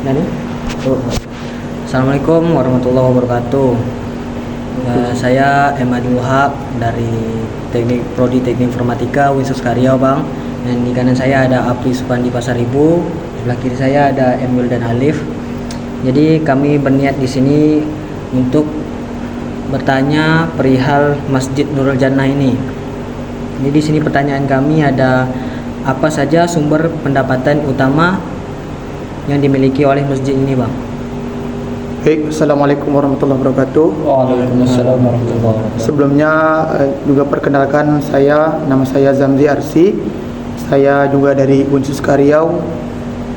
Nani? Oh. Assalamualaikum warahmatullahi wabarakatuh. Saya Emadi Wahab dari Prodi Teknik Informatika Winsus Karya, Bang. Dan di kanan saya ada Apri Supandi Pasaribu, di sebelah kiri saya ada Emil dan Alif. Jadi kami berniat di sini untuk bertanya perihal Masjid Nurul Jannah ini. Jadi di sini pertanyaan kami ada, apa saja sumber pendapatan utama yang dimiliki oleh masjid ini, Bang? Baik, Assalamualaikum warahmatullahi wabarakatuh. Waalaikumsalam warahmatullahi wabarakatuh. Sebelumnya juga perkenalkan nama saya Zamzi Arsi. Saya juga dari Unsus Karyau,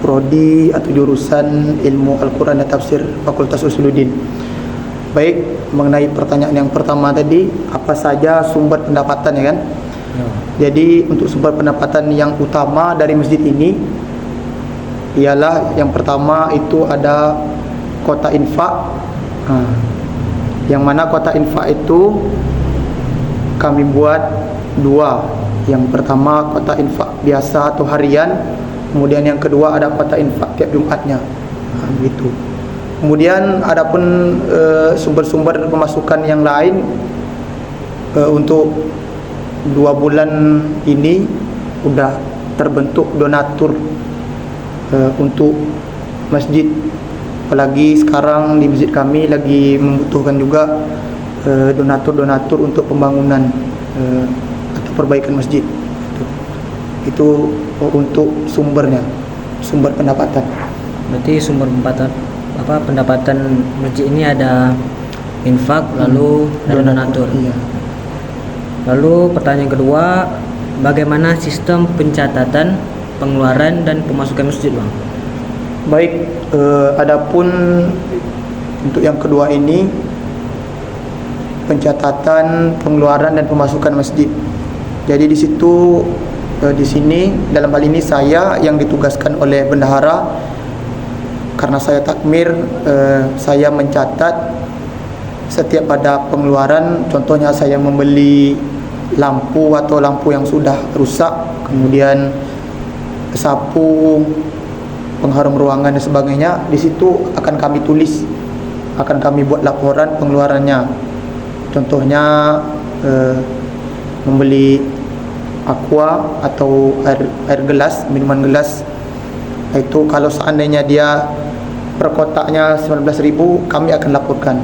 Prodi atau jurusan Ilmu Al-Quran dan Tafsir Fakultas Usuluddin. Baik, mengenai pertanyaan yang pertama tadi, apa saja sumber pendapatan, ya kan? Jadi untuk sumber pendapatan yang utama dari masjid ini ialah yang pertama itu ada kota infak. Yang mana kota infak itu kami buat dua. Yang pertama kota infak biasa atau harian, kemudian yang kedua ada kota infak tiap Jumatnya. Begitu. Kemudian adapun sumber-sumber pemasukan yang lain untuk 2 bulan ini sudah terbentuk donatur untuk masjid. Apalagi sekarang di masjid kami lagi membutuhkan juga donatur-donatur untuk pembangunan atau perbaikan masjid. Itu untuk sumbernya, sumber pendapatan. Berarti sumber pendapatan masjid ini ada infak, lalu ada donatur. Iya. Lalu pertanyaan kedua, bagaimana sistem pencatatan pengeluaran dan pemasukan masjid, Bang? Baik, adapun untuk yang kedua ini pencatatan pengeluaran dan pemasukan masjid. Jadi di sini dalam hal ini saya yang ditugaskan oleh bendahara, karena saya takmir, saya mencatat setiap pada pengeluaran. Contohnya saya membeli lampu atau lampu yang sudah rusak, kemudian sapu, pengharum ruangan dan sebagainya. Di situ akan kami tulis, akan kami buat laporan pengeluarannya. Contohnya membeli aqua atau air gelas, minuman gelas. Itu kalau seandainya dia per kotaknya 19.000, kami akan laporkan.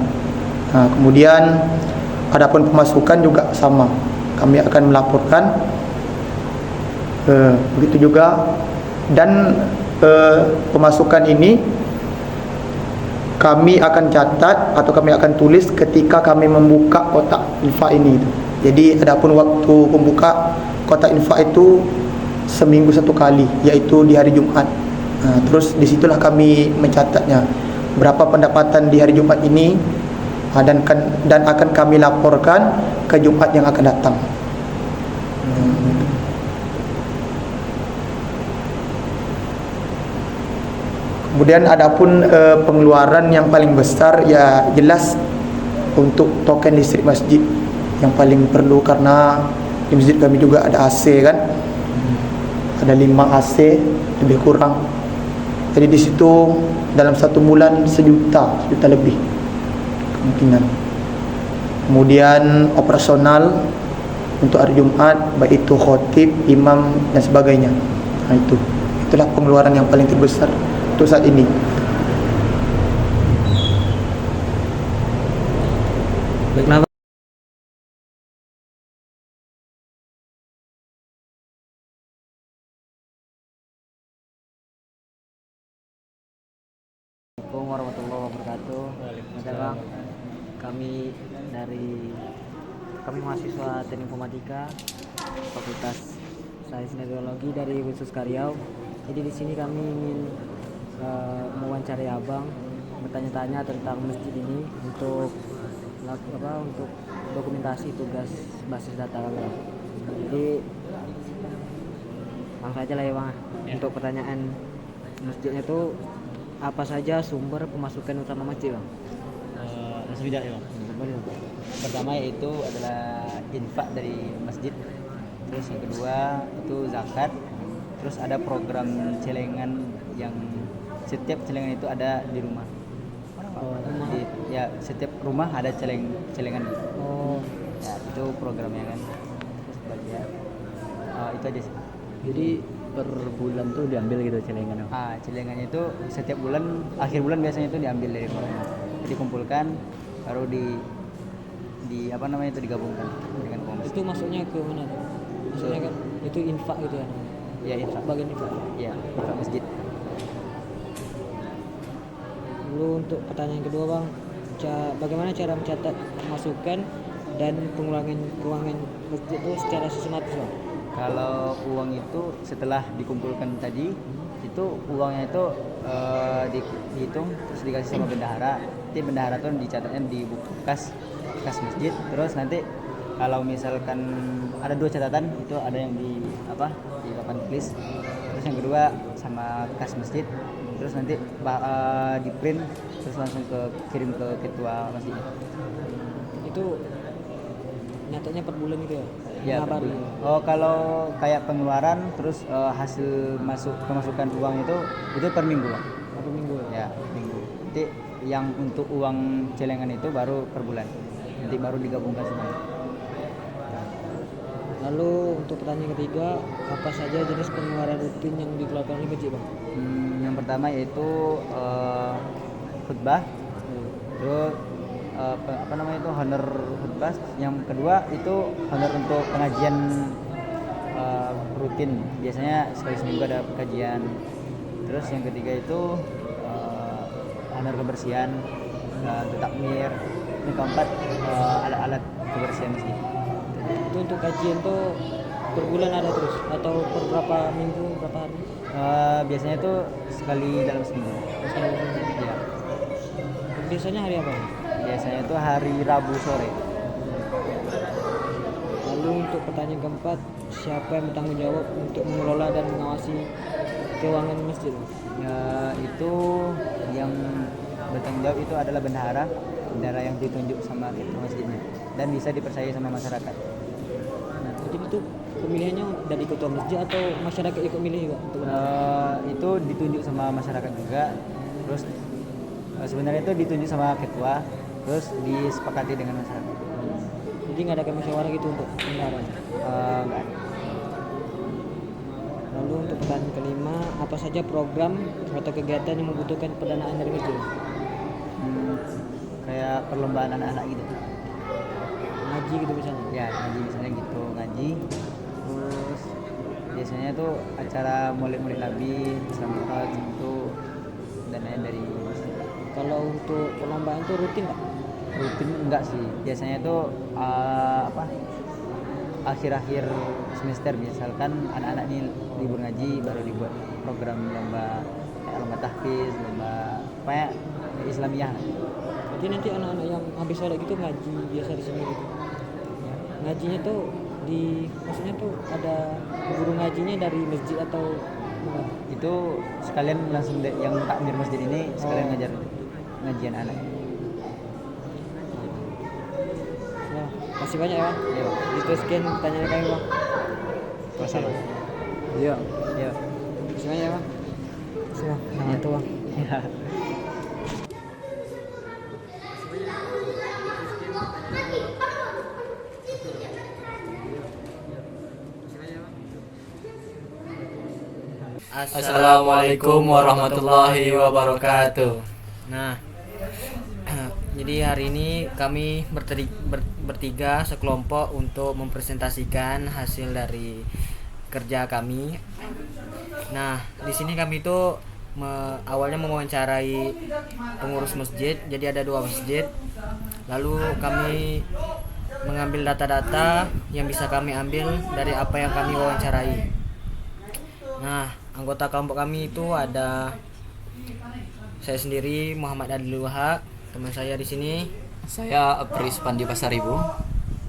Kemudian adapun pemasukan juga sama, kami akan melaporkan. Begitu juga. Dan pemasukan ini kami akan catat atau kami akan tulis ketika kami membuka kotak infak ini. Jadi adapun waktu membuka kotak infak itu seminggu 1 kali, yaitu di hari Jumat. Terus disitulah kami mencatatnya berapa pendapatan di hari Jumat ini, dan akan kami laporkan ke Jumat yang akan datang. Kemudian adapun pengeluaran yang paling besar, ya jelas untuk token listrik masjid yang paling perlu, karena di masjid kami juga ada AC kan. Ada 5 AC lebih kurang. Jadi di situ dalam 1 bulan 1 juta lebih kemungkinan. Kemudian operasional untuk hari Jumat, baik itu khotib, imam dan sebagainya. Itulah pengeluaran yang paling terbesar untuk saat ini. Baiklah, Assalamualaikum warahmatullahi wabarakatuh. Bang, kami mahasiswa Teknik Informatika Fakultas Sains dan Teknologi dari Winsus Karyau. Jadi di sini kami ingin mewawancarai Abang, bertanya-tanya tentang masjid ini untuk dokumentasi tugas basis data kami. Jadi langsung aja lah ya, Bang. Ya. Untuk pertanyaan masjidnya itu, apa saja sumber pemasukan utama masjid, Bang? Langsung tidak ya, Bang. Pertama yaitu adalah infak dari masjid. Terus yang kedua itu zakat. Terus ada program celengan yang setiap celengan itu ada di rumah. Oh, rumah. Ya setiap rumah ada celengan gitu. Oh, Ya itu programnya kan. Terus belajar. Itu aja sih. Jadi per bulan tuh diambil gitu celengan. Celengannya itu setiap bulan, akhir bulan biasanya itu diambil dari rumah, dikumpulkan, baru di apa namanya itu digabungkan dengan uang itu masuknya ke mana tuh? Maksudnya kan itu infak gitu ya? ya infak. Bagian infak. Ya infak masjid. Lalu untuk pertanyaan kedua bang, bagaimana cara mencatat masukan dan pengulangan keuangan masjid itu secara sistematis bang? Kalau uang itu setelah dikumpulkan tadi, itu uangnya itu dihitung terus dikasih sama bendahara. Nanti bendahara tuh dicatatnya di buku kas masjid. Terus nanti kalau misalkan ada 2 catatan, itu ada yang di papan tulis. Terus yang kedua sama kas masjid. Terus nanti di print terus langsung kirim ke ketua masjid. Itu nyatanya per bulan gitu ya? Ya, Ngabarin. kalau kayak pengeluaran terus hasil pemasukan uang itu per minggu Bang. Per minggu ya? Ya, minggu. Nanti yang untuk uang celengan itu baru per bulan. Nanti baru digabungkan semuanya. Lalu untuk pertanyaan ketiga, apa saja jenis pengeluaran rutin yang dikeluarkan oleh masjid bang? Yang pertama yaitu khutbah. Terus honor khutbah. Yang kedua itu honor untuk pengajian rutin, biasanya sekali seminggu ada kajian. Terus yang ketiga itu honor kebersihan, takmir. Yang keempat alat-alat kebersihan masjid. Itu untuk kajian tuh per bulan ada terus atau per berapa minggu, berapa hari? Biasanya itu sekali dalam seminggu. Ya. Biasanya hari apa? Biasanya itu hari Rabu sore. Lalu untuk pertanyaan keempat, siapa yang bertanggung jawab untuk mengelola dan mengawasi keuangan masjid? Itu yang bertanggung jawab itu adalah bendahara yang ditunjuk sama ketua masjidnya dan bisa dipercaya sama masyarakat. Jadi itu pemilihannya dari ketua masjid atau masyarakat ikut milih juga? Itu ditunjuk sama masyarakat juga. Terus sebenarnya itu ditunjuk sama ketua, terus disepakati dengan masyarakat. Jadi nggak ada musyawarah gitu untuk bendahara? Enggak. Lalu untuk pertanyaan kelima, apa saja program atau kegiatan yang membutuhkan pendanaan dari masjid? Kayak perlombaan anak-anak gitu. Ngaji gitu misalnya? Ya, ngaji misalnya gitu, ngaji. Terus biasanya tuh acara Maulid Nabi, Islam itu dan lain dari masjid. Kalau untuk perlombaan itu rutin nggak? Rutin enggak sih. Biasanya tuh akhir-akhir semester, misalkan anak-anak ini libur ngaji baru dibuat program lomba tahfiz, lomba Islamiyah. Jadi nanti anak-anak yang habis sholat gitu ngaji biasa di sini gitu. Ngajinya tuh maksudnya tuh ada guru ngajinya dari masjid atau Itu sekalian langsung yang takmir masjid ini sekalian ngajar ngajian anak. Nah, masih banyak ya bang? Iya. Itu sekian pertanyaan kami bang. Masalah. Iya. Iya. Masih banyak ya bang? Masih bang. Nah, itu bang. Ya. Assalamualaikum warahmatullahi wabarakatuh. Nah, jadi hari ini kami bertiga sekelompok untuk mempresentasikan hasil dari kerja kami. Nah, di sini kami itu awalnya mewawancarai pengurus masjid. Jadi ada 2 masjid. Lalu kami mengambil data-data yang bisa kami ambil dari apa yang kami wawancarai. Nah, anggota kelompok kami itu ada saya sendiri Muhammad Adil Wahab, teman saya di sini Saya Apris Pandi Pasaribu.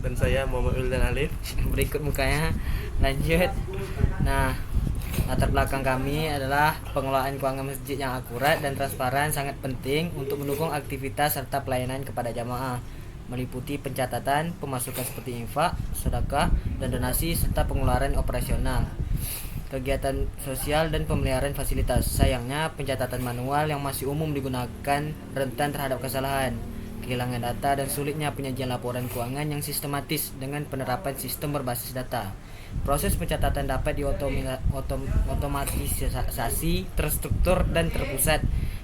Dan saya Muhammad Uldan Alif. berikut mukanya. Lanjut. Nah, latar belakang kami adalah pengelolaan keuangan masjid yang akurat dan transparan sangat penting untuk mendukung aktivitas serta pelayanan kepada jamaah, meliputi pencatatan pemasukan seperti infak, sedekah, dan donasi serta pengeluaran operasional. kegiatan sosial dan pemeliharaan fasilitas. Sayangnya, pencatatan manual yang masih umum digunakan rentan terhadap kesalahan, kehilangan data, dan sulitnya penyajian laporan keuangan yang sistematis dengan penerapan sistem berbasis data. Proses pencatatan dapat diotomatisasi, terstruktur, dan terpusat,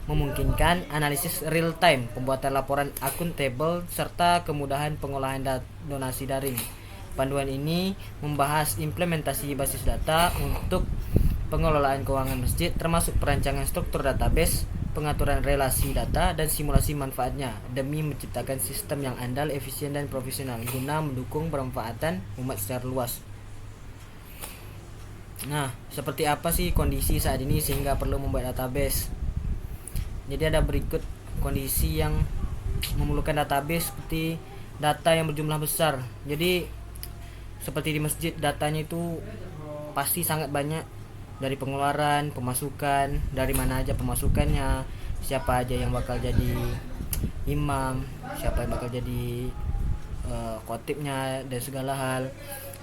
memungkinkan analisis real time, pembuatan laporan akuntabel, serta kemudahan pengolahan donasi daring. Panduan ini membahas implementasi basis data untuk pengelolaan keuangan masjid, termasuk perancangan struktur database, pengaturan relasi data, dan simulasi manfaatnya demi menciptakan sistem yang andal, efisien, dan profesional guna mendukung bermanfaatan umat secara luas. Nah, seperti apa sih kondisi saat ini sehingga perlu membuat database? Jadi ada berikut kondisi yang memerlukan database seperti data yang berjumlah besar. Jadi seperti di masjid, datanya itu pasti sangat banyak, dari pengeluaran, pemasukan, dari mana aja pemasukannya, siapa aja yang bakal jadi imam, siapa yang bakal jadi khotibnya, dan segala hal.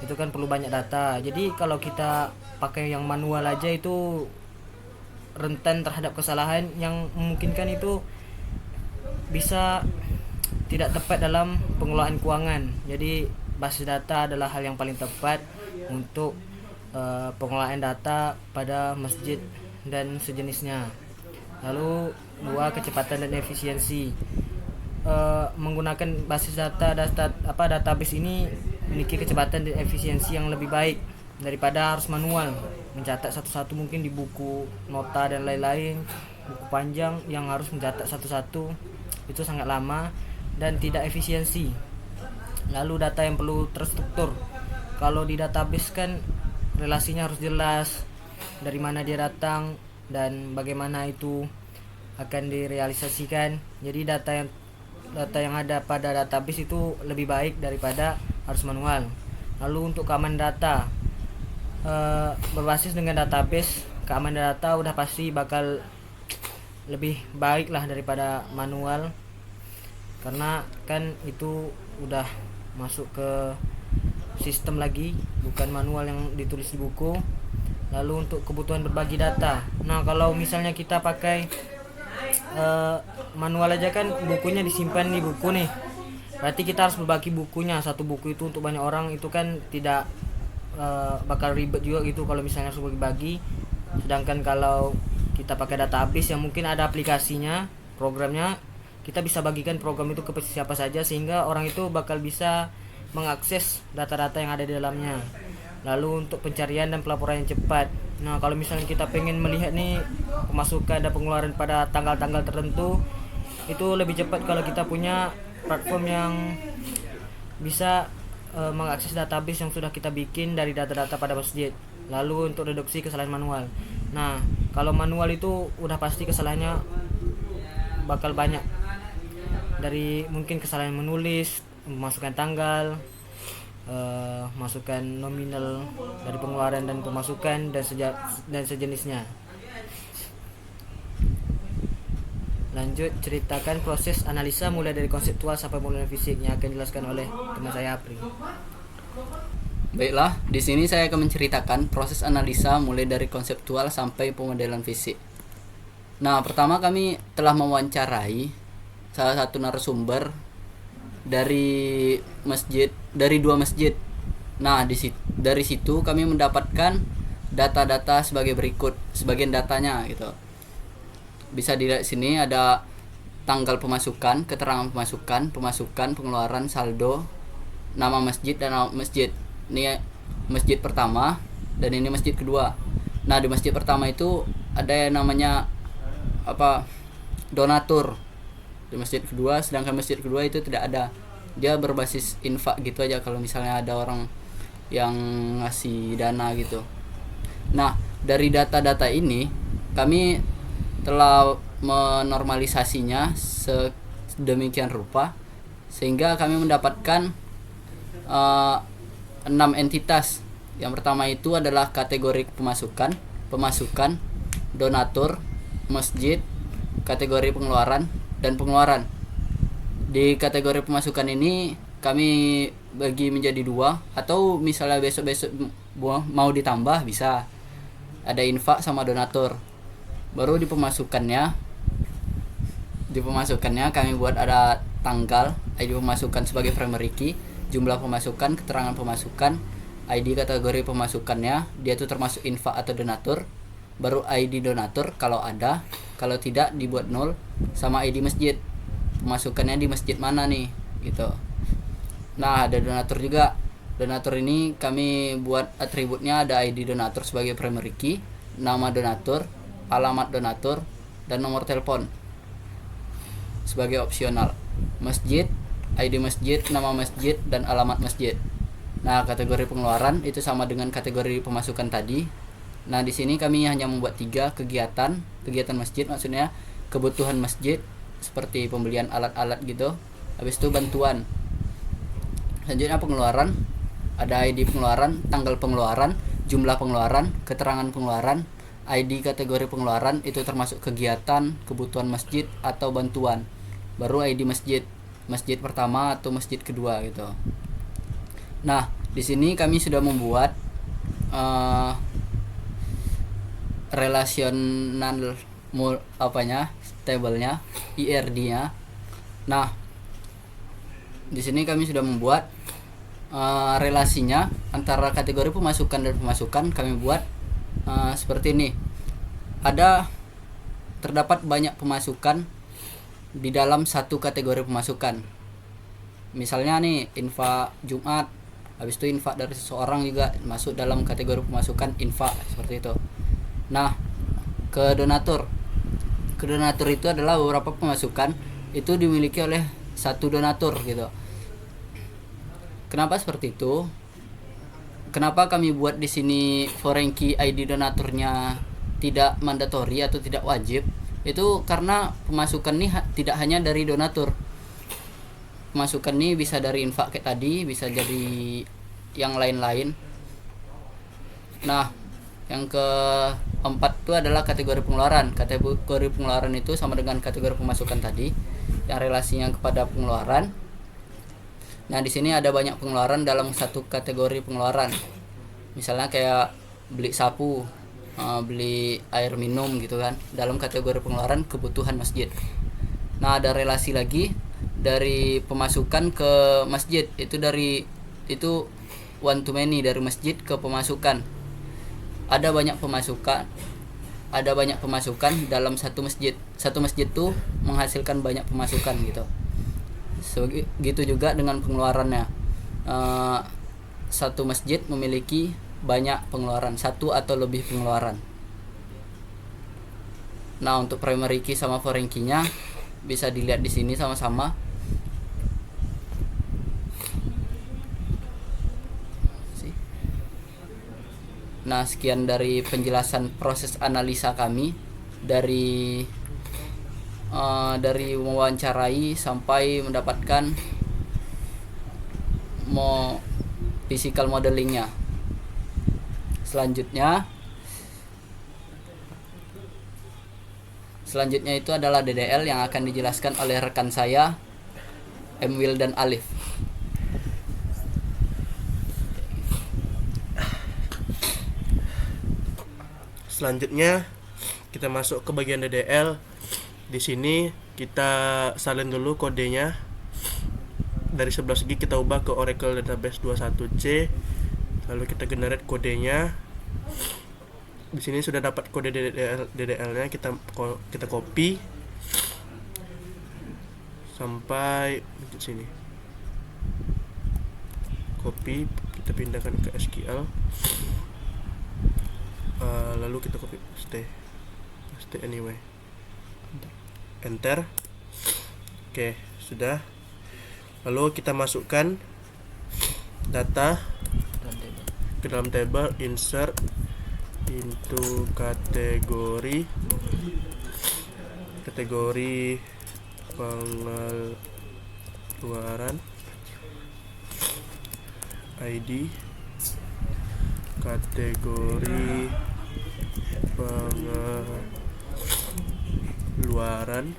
Itu kan perlu banyak data. Jadi kalau kita pakai yang manual aja itu rentan terhadap kesalahan yang memungkinkan itu bisa tidak tepat dalam pengelolaan keuangan. Jadi basis data adalah hal yang paling tepat untuk pengelolaan data pada masjid dan sejenisnya. Lalu 2, kecepatan dan efisiensi. Menggunakan basis database ini memiliki kecepatan dan efisiensi yang lebih baik daripada harus manual mencatat satu-satu, mungkin di buku nota dan lain-lain, buku panjang yang harus mencatat satu-satu, itu sangat lama dan tidak efisiensi. Lalu data yang perlu terstruktur. Kalau di database kan relasinya harus jelas, dari mana dia datang dan bagaimana itu akan direalisasikan. Jadi data yang ada pada database itu lebih baik daripada harus manual. Lalu untuk keamanan data, berbasis dengan database, keamanan data udah pasti bakal lebih baik lah daripada manual, karena kan itu udah masuk ke sistem lagi, bukan manual yang ditulis di buku. Lalu untuk kebutuhan berbagi data, nah kalau misalnya kita pakai manual aja kan bukunya disimpan di buku nih, berarti kita harus berbagi bukunya, satu buku itu untuk banyak orang, itu kan tidak bakal ribet juga gitu kalau misalnya harus bagi-bagi. Sedangkan kalau kita pakai database yang mungkin ada aplikasinya, programnya, kita bisa bagikan program itu ke siapa saja sehingga orang itu bakal bisa mengakses data-data yang ada di dalamnya. Lalu untuk pencarian dan pelaporan yang cepat, nah kalau misalnya kita pengen melihat nih pemasukan dan pengeluaran pada tanggal-tanggal tertentu, itu lebih cepat kalau kita punya platform yang bisa mengakses database yang sudah kita bikin dari data-data pada masjid. Lalu untuk reduksi kesalahan manual, nah kalau manual itu udah pasti kesalahannya bakal banyak, dari mungkin kesalahan menulis, memasukkan tanggal, masukkan nominal dari pengeluaran dan pemasukan, dan sejenisnya. Lanjut, ceritakan proses analisa mulai dari konseptual sampai modelan fisik yang akan dijelaskan oleh teman saya Apri. Baiklah, di sini saya akan menceritakan proses analisa mulai dari konseptual sampai pemodelan fisik. Nah, pertama kami telah mewawancarai salah satu narasumber dari dua masjid. Nah, dari situ kami mendapatkan data-data sebagai berikut, sebagian datanya gitu. Bisa dilihat sini ada tanggal pemasukan, keterangan pemasukan, pengeluaran, saldo, nama masjid dan nama masjid. Ini masjid pertama dan ini masjid kedua. Nah, di masjid pertama itu ada yang namanya donatur. Di masjid kedua, sedangkan masjid kedua itu tidak ada. Dia berbasis infak gitu aja kalau misalnya ada orang yang ngasih dana gitu. Nah, dari data-data ini kami telah menormalisasinya sedemikian rupa sehingga kami mendapatkan 6 entitas. Yang pertama itu adalah kategori pemasukan, donatur, masjid, kategori pengeluaran, dan pengeluaran. Di kategori pemasukan ini kami bagi menjadi 2, atau misalnya besok-besok mau ditambah bisa. ada infak sama donatur. Baru di pemasukannya kami buat ada tanggal, ID pemasukan sebagai primary key, jumlah pemasukan, keterangan pemasukan, ID kategori pemasukannya, dia tuh termasuk infak atau donatur, baru ID donatur kalau ada, kalau tidak dibuat 0, sama ID masjid, pemasukannya di masjid mana nih gitu. Nah, ada donatur juga. Donatur ini kami buat atributnya, ada ID donatur sebagai primary key, nama donatur, alamat donatur, dan nomor telepon sebagai opsional. Masjid, ID masjid, nama masjid, dan alamat masjid. Nah, kategori pengeluaran itu sama dengan kategori pemasukan tadi. Nah, di sini kami hanya membuat 3 kegiatan masjid, maksudnya kebutuhan masjid seperti pembelian alat-alat gitu. Habis itu bantuan. Selanjutnya pengeluaran, ada ID pengeluaran, tanggal pengeluaran, jumlah pengeluaran, keterangan pengeluaran, ID kategori pengeluaran itu termasuk kegiatan, kebutuhan masjid atau bantuan. Baru ID masjid pertama atau masjid kedua gitu. Nah, di sini kami sudah membuat relasional tablenya, IRD-nya. Nah, di sini kami sudah membuat relasinya antara kategori pemasukan dan pemasukan. Kami buat seperti ini. Terdapat banyak pemasukan di dalam satu kategori pemasukan. Misalnya nih, infak Jumat, habis itu infak dari seseorang juga masuk dalam kategori pemasukan infak, seperti itu. Nah, ke donatur itu adalah beberapa pemasukan itu dimiliki oleh satu donatur gitu. Kenapa seperti itu? Kenapa kami buat di sini foreign key ID donaturnya tidak mandatori atau tidak wajib? Itu karena pemasukan ini tidak hanya dari donatur. Pemasukan ini bisa dari infak kayak tadi, bisa jadi yang lain-lain. Nah, yang keempat itu adalah kategori pengeluaran. Kategori pengeluaran itu sama dengan kategori pemasukan tadi, yang relasinya kepada pengeluaran. Nah, di sini ada banyak pengeluaran dalam satu kategori pengeluaran. Misalnya kayak beli sapu, beli air minum gitu kan, dalam kategori pengeluaran kebutuhan masjid. Nah, ada relasi lagi dari pemasukan ke masjid, itu one to many, dari masjid ke pemasukan. Ada banyak pemasukan dalam satu masjid. Satu masjid tuh menghasilkan banyak pemasukan gitu. Gitu juga dengan pengeluarannya. Satu masjid memiliki banyak pengeluaran, satu atau lebih pengeluaran. Nah, untuk primary key sama foreign key-nya bisa dilihat di sini sama-sama. Nah, sekian dari penjelasan proses analisa kami dari mewawancarai sampai mendapatkan physical modelingnya. Selanjutnya itu adalah DDL yang akan dijelaskan oleh rekan saya, Emil dan Alif. Selanjutnya kita masuk ke bagian DDL. Di sini kita salin dulu kodenya. Dari sebelah segi kita ubah ke Oracle Database 21C. Lalu kita generate kodenya. Di sini sudah dapat kode DDL-nya, kita copy sampai di sini. Copy, kita pindahkan ke SQL. Lalu kita copy paste anyway. Enter. Oke, sudah. Lalu kita masukkan data ke dalam table, insert into kategori pengeluaran, ID kategori pengeluaran,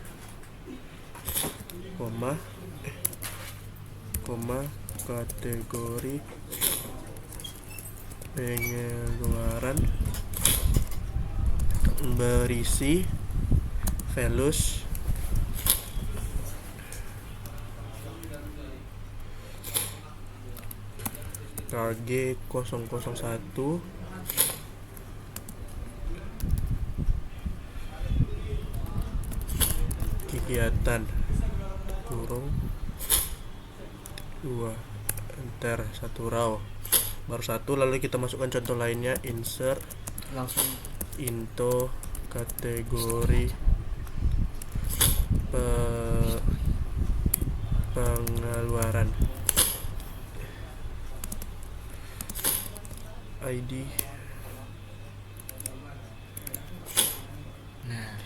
kategori pengeluaran berisi velus KG 001 kegiatan kurung 2 enter 1 row baru satu. Lalu kita masukkan contoh lainnya, insert Langsung into kategori pengeluaran ID. nah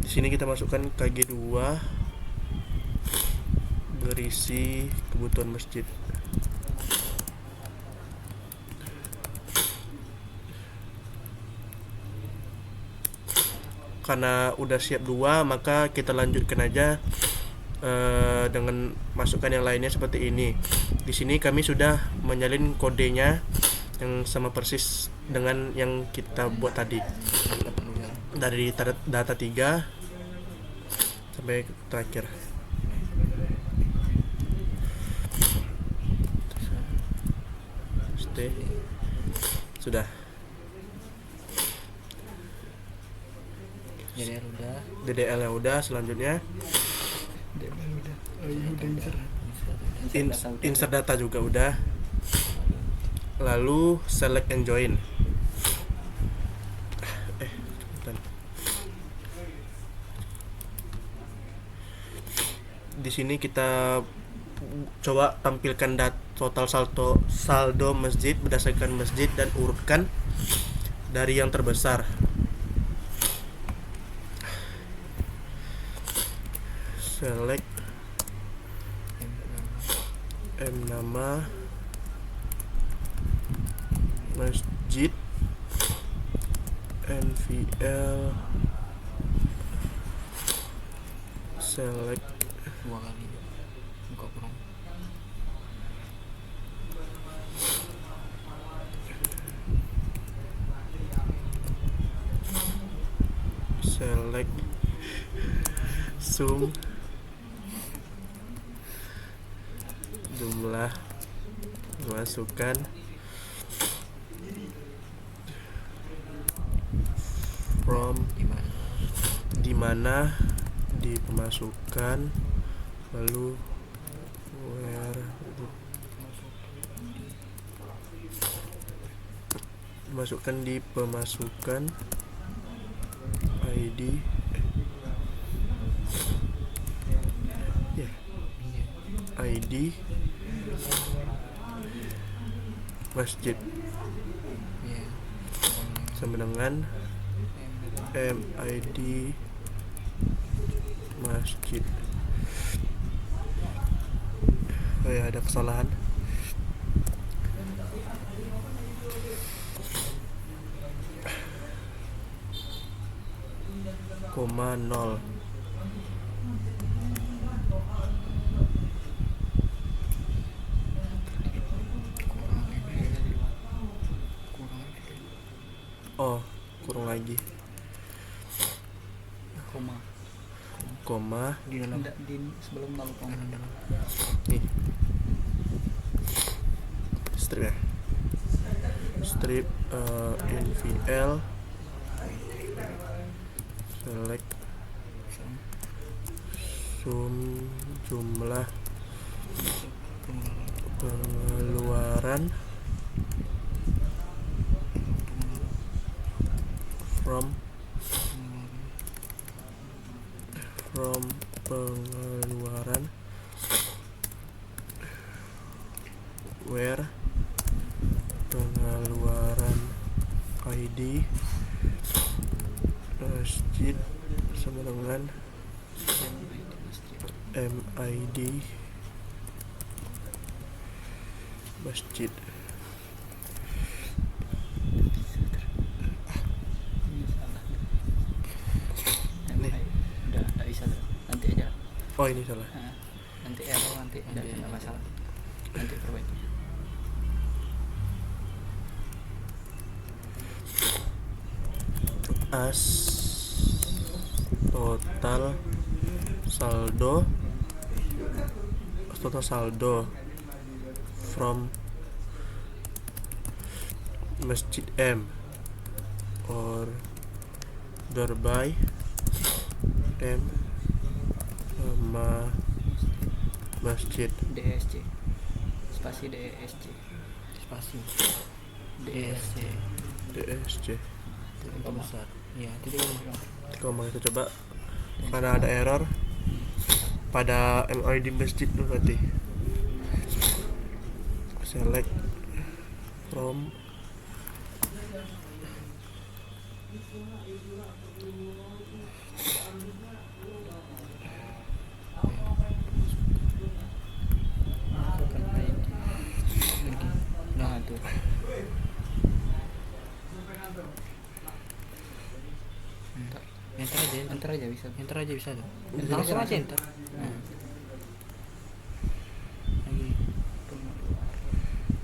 Di sini kita masukkan KG 2 berisi kebutuhan masjid. Karena udah siap 2, maka kita lanjutkan aja dengan masukkan yang lainnya seperti ini. Di sini kami sudah menyalin kodenya yang sama persis dengan yang kita buat tadi. Dari data 3 sampai terakhir. Stay. Sudah. jadi udah DDL yang udah, selanjutnya insert data juga udah. Lalu select and join. Cepetan. Di sini kita coba tampilkan total saldo masjid berdasarkan masjid dan urutkan dari yang terbesar. Select M nama masjid NVL, select 2 kali buka kurung select sum jumlah masukkan from di mana di pemasukan, lalu where masukkan di pemasukan ID ya ID masjid sama dengan MID masjid. Oh ya, ada kesalahan. Koma 0. Oh, kurang lagi. Koma di dalam di sebelum lalu koma nih. Strip ya. Strip NVL select sum jumlah pengeluaran from pengeluaran where pengeluaran ID masjid sama dengan MID masjid. udah bisa nanti aja Oh, ini salah. nanti error nanti nggak masalah nanti perbaiki. as total saldo from Masjid M, order by M, nama masjid. DSC spasi DSC spasi DSC DSC. titik besar ya titik besar. Kalau itu coba karena ada error pada MID masjid tuh nanti select from masukkan ID lagi nah tuh enter aja bisa tuh langsung aja enter lagi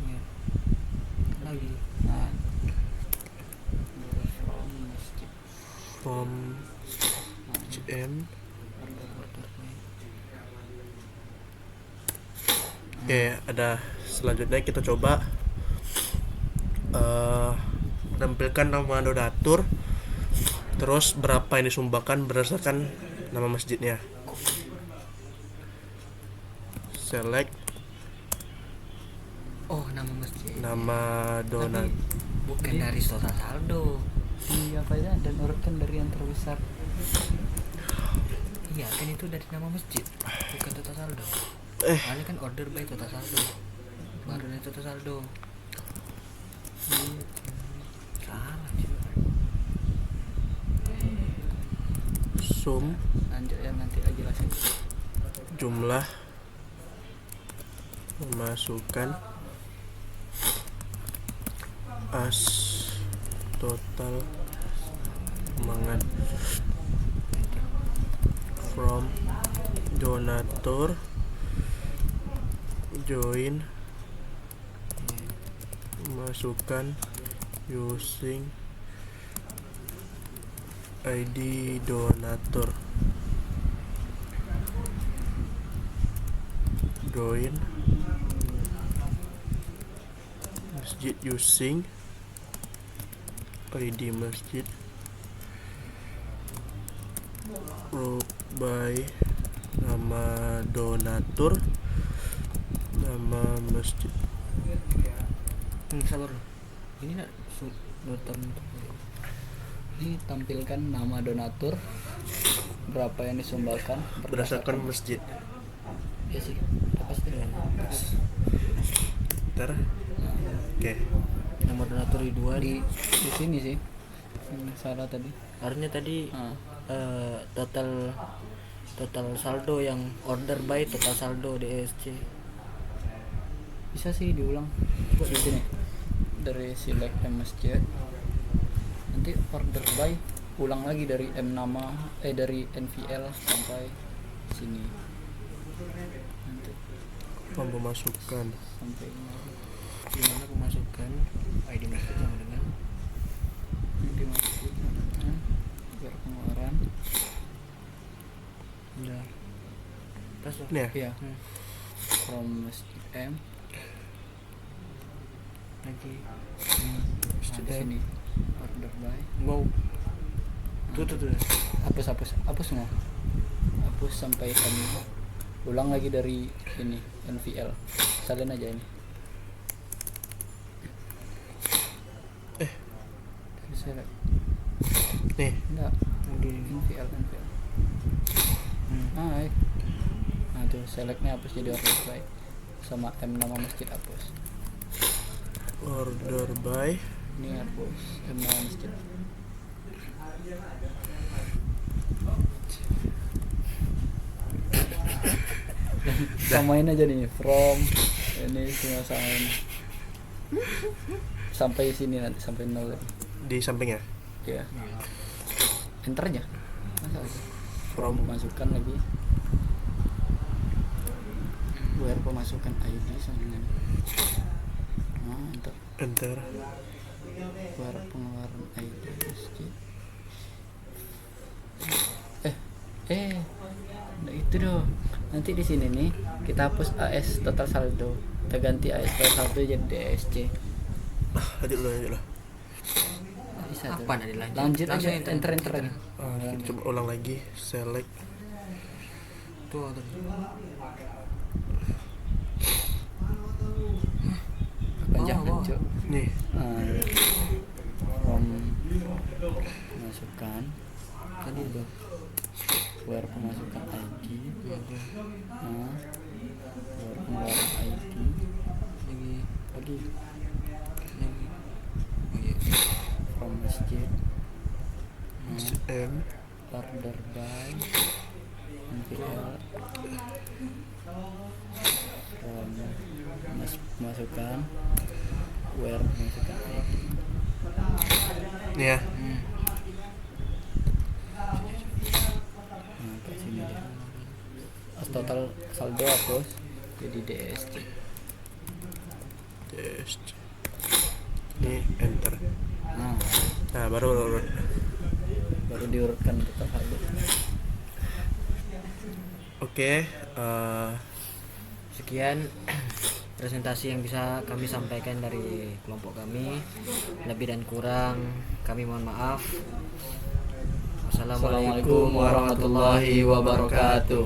ya. Lagi nah from GM. Oke, ada selanjutnya kita coba menampilkan nama donatur, terus berapa yang disumbangkan berdasarkan nama masjidnya. Select nama masjid nama donat. bukan dari total saldo apa ya dan urutkan dari yang terbesar iya kan itu dari nama masjid bukan total saldo soalnya kan order by total saldo baru dari total saldo salah Sum lanjut ya nanti aja jelasin jumlah memasukkan as total mangan from donatur join masukkan using ID donatur join masjid using ID masjid group by nama donatur nama masjid. sabar ini nak ini tampilkan nama donatur berapa yang disumbangkan Berdasarkan masjid. ya sih pasti Ntar. Oke. nomor donatur di sini sih salah tadi harusnya tadi total saldo yang order by total saldo DSC bisa sih diulang coba di sini dari select M masjid nanti order by ulang lagi dari M nama dari NVL sampai sini nanti Pemasukan. sampai gimana pemasukan ID masjid sama dengan ID masjid biar pengeluaran udah pas Ini ya? iya from masjid M lagi Masjid di M. sini order by Wow. Tuh. hapus semua hapus sampai kami ulang lagi dari ini NVL salin aja ini dari select Nih. enggak di NVL nah tuh selectnya hapus jadi order by sama M nama masjid hapus Order by ini hapus M nama masjid samain aja nih from ini semua samain sampai sini nanti sampai 0 di sampingnya. ya enter aja masa From masukkan lagi where pemasukan ID sama dengan enter enter. where pengeluaran ID masjid Nah itu dong. Nanti di sini nih kita hapus AS total saldo. Kita ganti AS total saldo jadi DSC. Lanjut dulu. Bisa tuh. Apa nanti lanjut? Lanjut aja Langsung enter lagi. Kita coba ulang lagi. Select. Tuh. Panjangkan Oh. Cuk. Nih. From pemasukan tadi tuh where pemasukan ID nah where pengeluaran ID lagi from masjid M. order by MPL from pemasukan where pemasukan ID Nih ya. nah ke sini deh. Total saldo hapus jadi DSC. Nih enter. Nah, baru Baru diurutkan total saldo. Oke, Sekian presentasi yang bisa kami sampaikan dari kelompok kami. Lebih dan kurang kami mohon maaf. Wassalamualaikum Assalamualaikum warahmatullahi wabarakatuh.